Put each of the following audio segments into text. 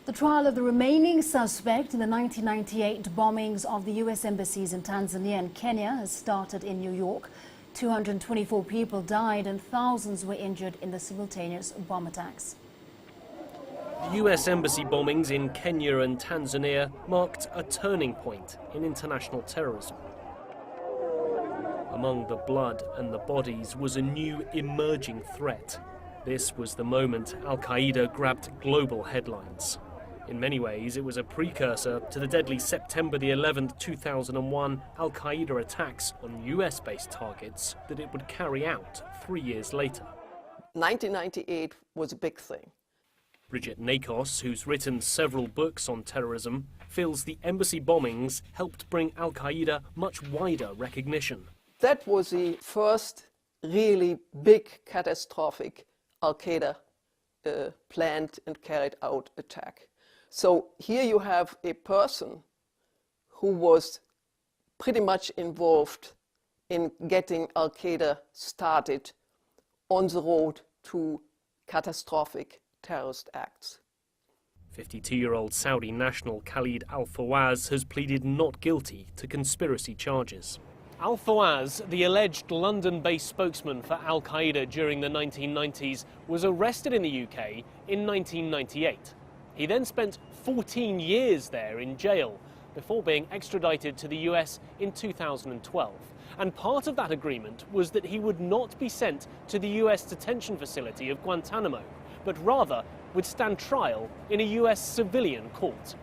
The trial of the remaining suspect in the 1998 bombings of the U.S. embassies in Tanzania and Kenya has started in New York. 224 people died and thousands were injured in the simultaneous bomb attacks. The U.S. embassy bombings in Kenya and Tanzania marked a turning point in international terrorism. Among the blood and the bodies was a new emerging threat. This was the moment Al-Qaeda grabbed global headlines. In many ways, it was a precursor to the deadly September the 11th, 2001 Al-Qaeda attacks on US-based targets that it would carry out 3 years later. 1998 was a big thing. Bridget Nakos, who's written several books on terrorism, feels the embassy bombings helped bring Al-Qaeda much wider recognition. That was the first really big catastrophic Al-Qaeda planned and carried out attack. So here you have a person who was pretty much involved in getting Al-Qaeda started on the road to catastrophic terrorist acts. 52-year-old Saudi national Khalid Al-Fawaz has pleaded not guilty to conspiracy charges. Al-Fawaz, the alleged London-based spokesman for Al-Qaeda during the 1990s, was arrested in the UK in 1998. He then spent 14 years there in jail before being extradited to the US in 2012. And part of that agreement was that he would not be sent to the US detention facility of Guantanamo, but rather would stand trial in a US civilian court.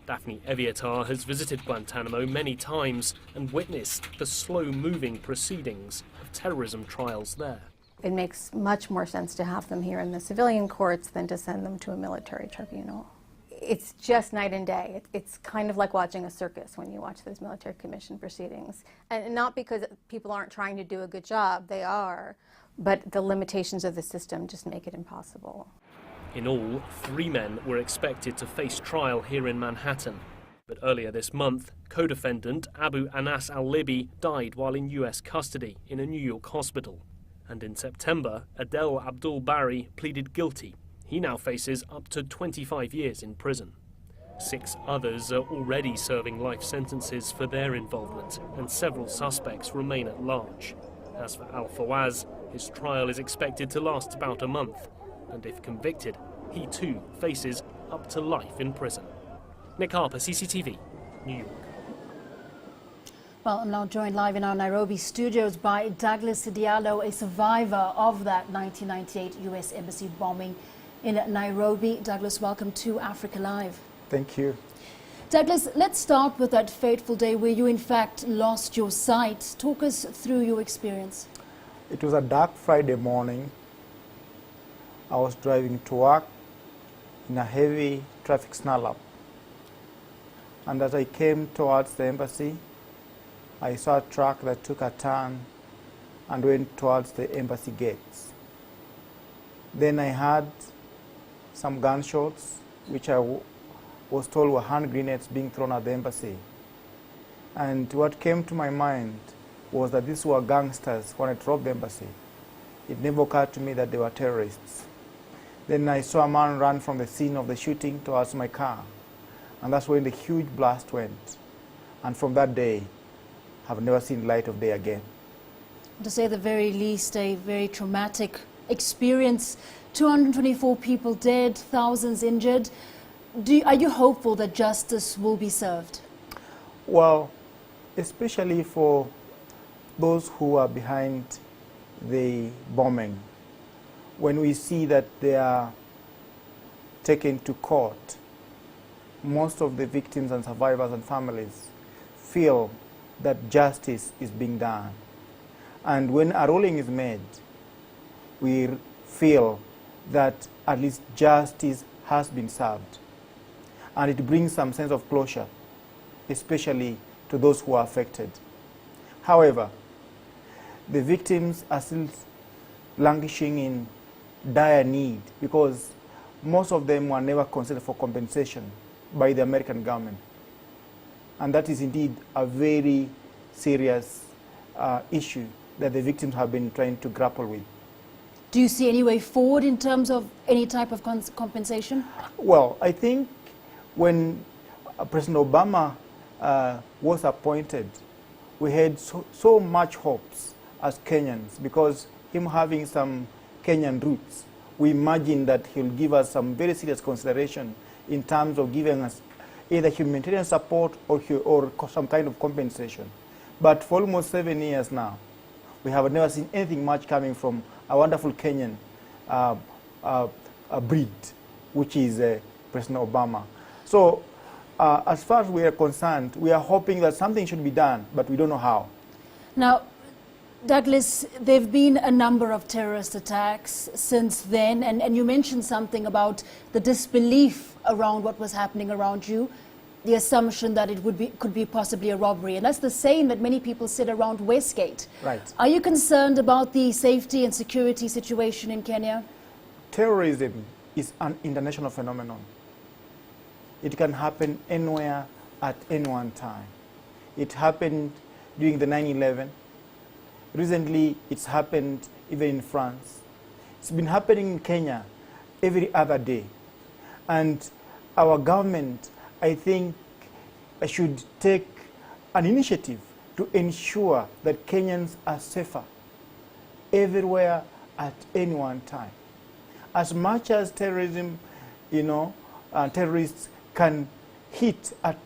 Daphne Eviatar has visited Guantanamo many times and witnessed the slow-moving proceedings of terrorism trials there. It makes much more sense to have them here in the civilian courts than to send them to a military tribunal. It's just night and day. It's kind of like watching a circus when you watch those military commission proceedings. And not because people aren't trying to do a good job, they are, but the limitations of the system just make it impossible. In all, 3 men were expected to face trial here in Manhattan. But earlier this month, co-defendant Abu Anas al-Libi died while in US custody in a New York hospital. And in September, Adel Abdul Bari pleaded guilty. He now faces up to 25 years in prison. 6 others are already serving life sentences for their involvement, and several suspects remain at large. As for Al-Fawaz, his trial is expected to last about a month. And if convicted, he too faces up to life in prison. Nick Harper, CCTV, New York. Well, I'm now joined live in our Nairobi studios by Douglas Sidialo, a survivor of that 1998 U.S. Embassy bombing in Nairobi. Douglas, welcome to Africa Live. Thank you. Douglas, let's start with that fateful day where you in fact lost your sight. Talk us through your experience. It was a dark Friday morning. I was driving to work in a heavy traffic snarl-up. And as I came towards the embassy, I saw a truck that took a turn and went towards the embassy gates. Then I heard some gunshots, which I was told were hand grenades being thrown at the embassy. And what came to my mind was that these were gangsters who wanted to rob the embassy. It never occurred to me that they were terrorists. Then I saw a man run from the scene of the shooting towards my car. And that's when the huge blast went. And from that day, I've never seen light of day again. To say the very least, a very traumatic experience. 224 people dead, thousands injured. Are you hopeful that justice will be served? Well, especially for those who are behind the bombing. When we see that they are taken to court, most of the victims and survivors and families feel that justice is being done. And when a ruling is made, we feel that at least justice has been served. And it brings some sense of closure, especially to those who are affected. However, the victims are still languishing in dire need because most of them were never considered for compensation by the American government. And that is indeed a very serious issue that the victims have been trying to grapple with. Do you see any way forward in terms of any type of compensation? Well, I think when President Obama was appointed, we had so much hopes as Kenyans because him having some Kenyan roots, we imagined that he'll give us some very serious consideration in terms of giving us either humanitarian support or some kind of compensation. But for almost 7 years now, we have never seen anything much coming from a wonderful Kenyan breed, which is President Obama. So as far as we are concerned, we are hoping that something should be done, but we don't know how. Now, Douglas, there have been a number of terrorist attacks since then, and you mentioned something about the disbelief around what was happening around you, the assumption that it could be possibly a robbery, and that's the same that many people said around Westgate. Right. Are you concerned about the safety and security situation in Kenya? Terrorism is an international phenomenon. It can happen anywhere at any one time. It happened during the 9/11. Recently, it's happened even in France. It's been happening in Kenya every other day. And our government, I think, should take an initiative to ensure that Kenyans are safer everywhere at any one time. As much as terrorism, terrorists can hit at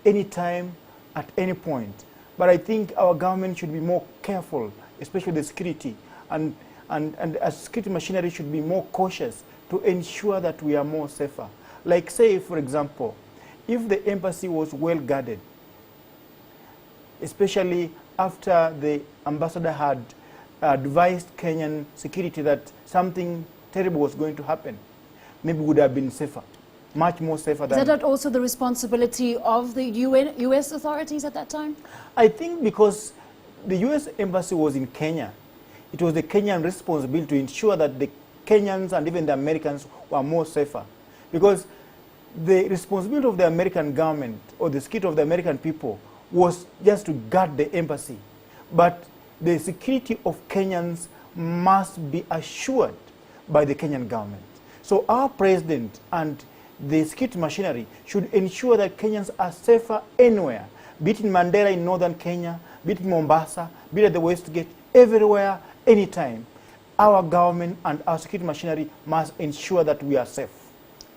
any time, at any point. But I think our government should be more careful, especially the security, and as security machinery should be more cautious to ensure that we are more safer. Like say, for example, if the embassy was well guarded, especially after the ambassador had advised Kenyan security that something terrible was going to happen, maybe we would have been safer, much more safer than... Is that not also the responsibility of the US authorities at that time? I think because the US embassy was in Kenya, it was the Kenyan responsibility to ensure that the Kenyans and even the Americans were more safer. Because the responsibility of the American government or the security of the American people was just to guard the embassy. But the security of Kenyans must be assured by the Kenyan government. So our president and the security machinery should ensure that Kenyans are safer anywhere, be it in Mandera in northern Kenya, be it in Mombasa, be it at the Westgate, everywhere, anytime. Our government and our security machinery must ensure that we are safe.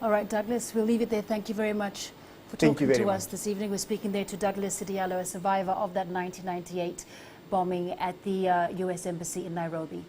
All right, Douglas, we'll leave it there. Thank you very much for talking to us this evening. We're speaking there to Douglas Sidialo, a survivor of that 1998 bombing at the US Embassy in Nairobi.